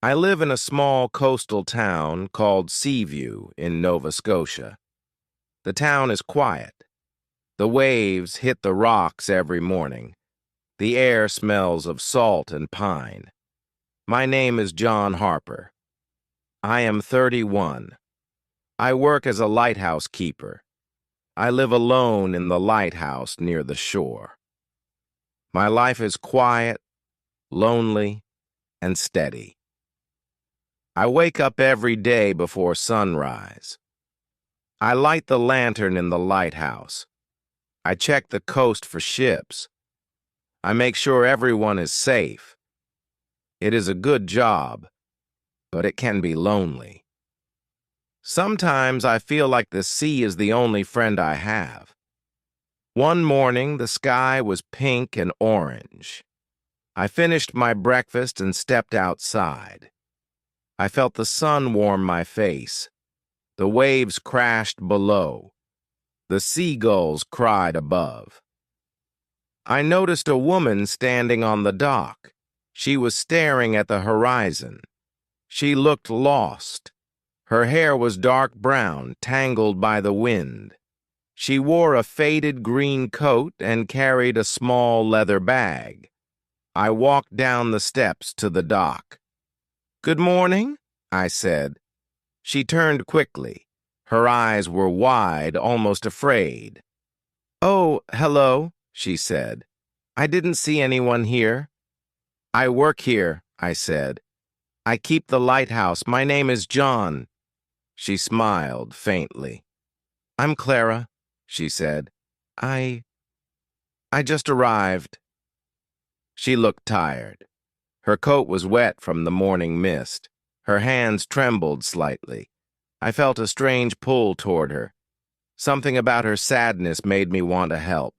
I live in a small coastal town called Seaview in Nova Scotia. The town is quiet. The waves hit the rocks every morning. The air smells of salt and pine. My name is John Harper. I am 31. I work as a lighthouse keeper. I live alone in the lighthouse near the shore. My life is quiet, lonely, and steady. I wake up every day before sunrise. I light the lantern in the lighthouse. I check the coast for ships. I make sure everyone is safe. It is a good job, but it can be lonely. Sometimes I feel like the sea is the only friend I have. One morning, the sky was pink and orange. I finished my breakfast and stepped outside. I felt the sun warm my face. The waves crashed below. The seagulls cried above. I noticed a woman standing on the dock. She was staring at the horizon. She looked lost. Her hair was dark brown, tangled by the wind. She wore a faded green coat and carried a small leather bag. I walked down the steps to the dock. "Good morning," I said. She turned quickly. Her eyes were wide, almost afraid. "Oh, hello," she said. "I didn't see anyone here." "I work here," I said. "I keep the lighthouse. My name is John." She smiled faintly. "I'm Clara," she said. I just arrived." She looked tired. Her coat was wet from the morning mist. Her hands trembled slightly. I felt a strange pull toward her. Something about her sadness made me want to help.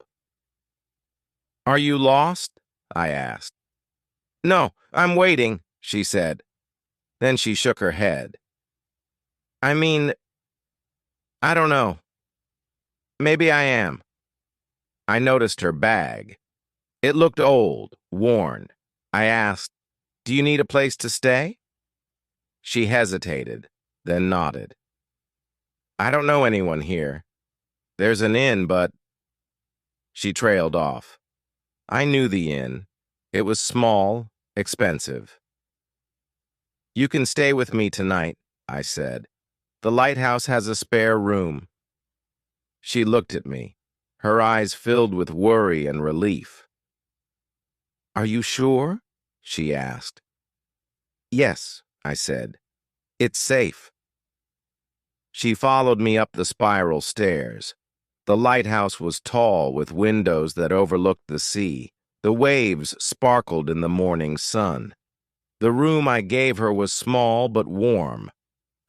"Are you lost?" I asked. "No, I'm waiting," she said. Then she shook her head. "I mean, I don't know. Maybe I am." I noticed her bag. It looked old, worn. I asked, "Do you need a place to stay?" She hesitated, then nodded. "I don't know anyone here. There's an inn, but—" She trailed off. I knew the inn. It was small, expensive. "You can stay with me tonight," I said. "The lighthouse has a spare room." She looked at me, her eyes filled with worry and relief. "Are you sure?" she asked. "Yes," I said. "It's safe." She followed me up the spiral stairs. The lighthouse was tall, with windows that overlooked the sea. The waves sparkled in the morning sun. The room I gave her was small but warm.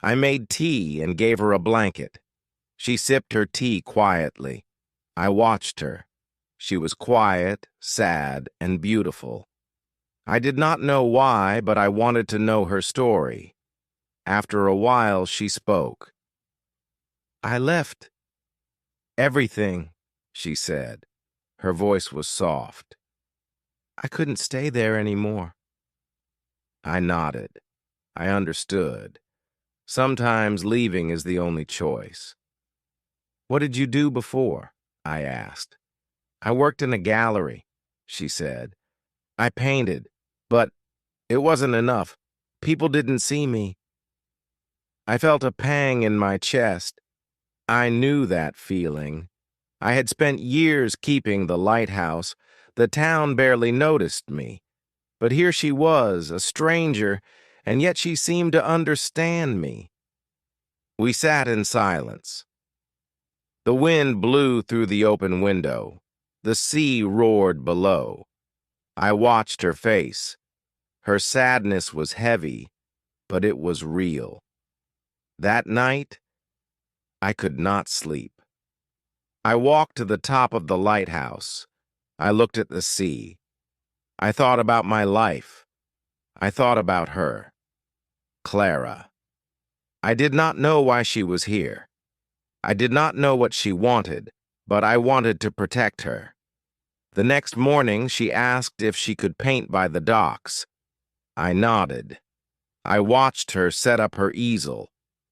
I made tea and gave her a blanket. She sipped her tea quietly. I watched her. She was quiet, sad, and beautiful. I did not know why, but I wanted to know her story. After a while, she spoke. "I left everything," she said. Her voice was soft. "I couldn't stay there anymore." I nodded. I understood. Sometimes leaving is the only choice. "What did you do before?" I asked. "I worked in a gallery," she said. "I painted, but it wasn't enough. People didn't see me." I felt a pang in my chest. I knew that feeling. I had spent years keeping the lighthouse. The town barely noticed me. But here she was, a stranger, and yet she seemed to understand me. We sat in silence. The wind blew through the open window. The sea roared below. I watched her face. Her sadness was heavy, but it was real. That night, I could not sleep. I walked to the top of the lighthouse. I looked at the sea. I thought about my life. I thought about her, Clara. I did not know why she was here. I did not know what she wanted, but I wanted to protect her. The next morning, she asked if she could paint by the docks. I nodded. I watched her set up her easel.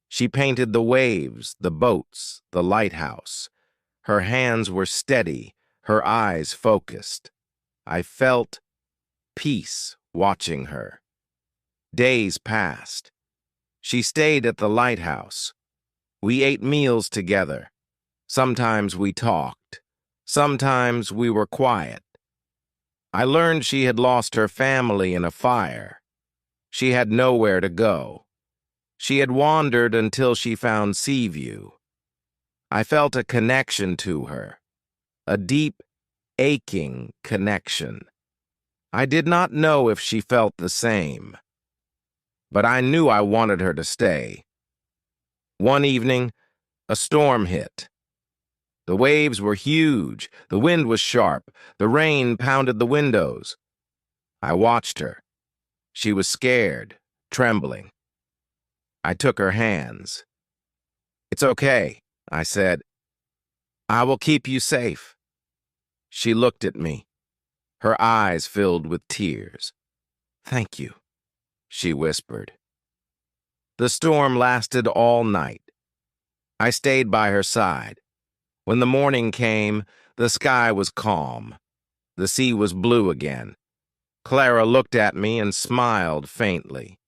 She painted the waves, the boats, the lighthouse. Her hands were steady, her eyes focused. I felt peace watching her. Days passed. She stayed at the lighthouse. We ate meals together. Sometimes we talked. Sometimes we were quiet. I learned she had lost her family in a fire. She had nowhere to go. She had wandered until she found Seaview. I felt a connection to her, a deep, aching connection. I did not know if she felt the same, but I knew I wanted her to stay. One evening, a storm hit. The waves were huge, the wind was sharp, the rain pounded the windows. I watched her. She was scared, trembling. I took her hands. "It's okay," I said. "I will keep you safe." She looked at me. Her eyes filled with tears. "Thank you," she whispered. The storm lasted all night. I stayed by her side. When the morning came, the sky was calm. The sea was blue again. Clara looked at me and smiled faintly.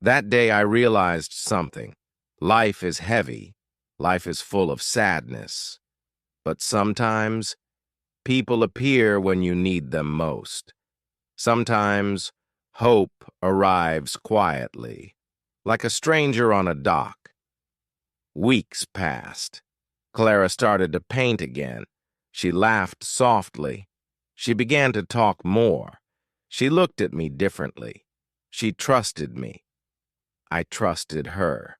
That day I realized something. Life is heavy. Life is full of sadness. But sometimes, people appear when you need them most. Sometimes, hope arrives quietly, like a stranger on a dock. Weeks passed. Clara started to paint again. She laughed softly. She began to talk more. She looked at me differently. She trusted me. I trusted her.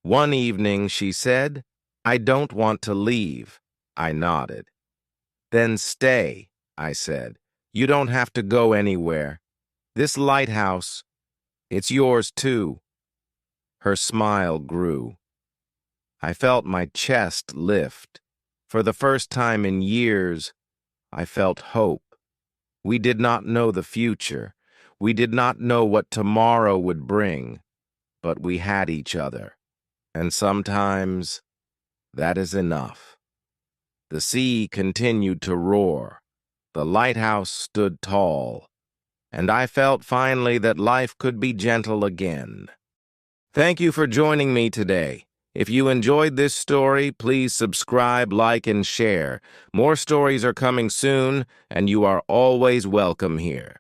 One evening she said, "I don't want to leave." I nodded. "Then stay," I said. "You don't have to go anywhere. This lighthouse, it's yours too." Her smile grew. I felt my chest lift. For the first time in years, I felt hope. We did not know the future. We did not know what tomorrow would bring, but we had each other. And sometimes, that is enough. The sea continued to roar. The lighthouse stood tall. And I felt finally that life could be gentle again. Thank you for joining me today. If you enjoyed this story, please subscribe, like, and share. More stories are coming soon, and you are always welcome here.